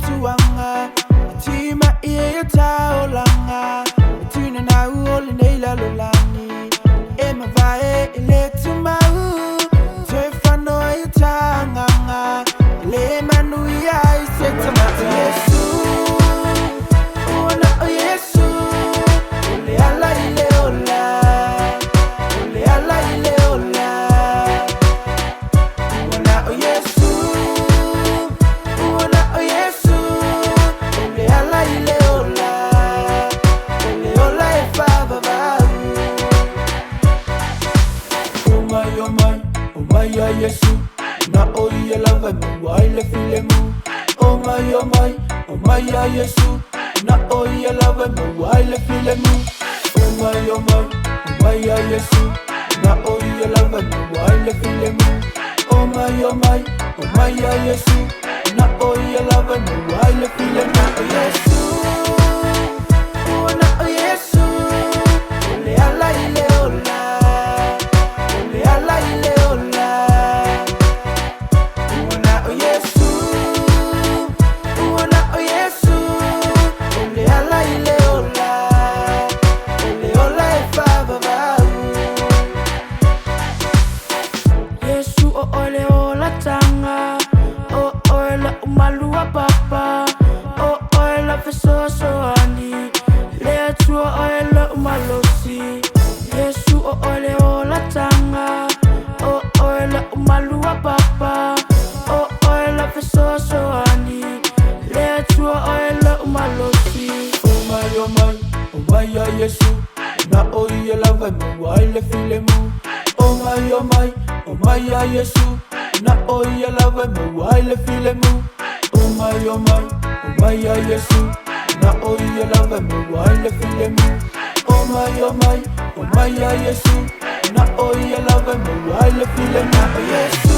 Tuanga, Tima ia taolanga, Tuna na uole neila lolani, Emma vae ele tumau, Tefano ia tanganga, Le manu ia isetama Yesu, Uona o Yesu, Ole ala ile ola, Ole ala ile ola, Uona o Yesu. Yesu, na oye lava mu, waile file mu. Oh my, Yesu, na oye lava mu, waile file mu. Oh my, Yesu, na oye lava mu, waile file mu. Oh my, Yesu, na oye lava mu, waile file mu. Yesu, na Yesu, ole ala ile ola, ole ala ile ola. Papa, oh oil so andi, let's oil umalosi. Yesu oh oil la tanga, oh oil umalua papa, oh oil so andi, let's oil umalosi. Oh my, Yesu, na oil lava mu, oil file mu. Oh my, Yesu, na oil lava mu, oil file mu. Oh my, Yesu, na oye lava mu, waile file mu. Oh my, Yesu, na oye lava mu, waile file mu. Yesu,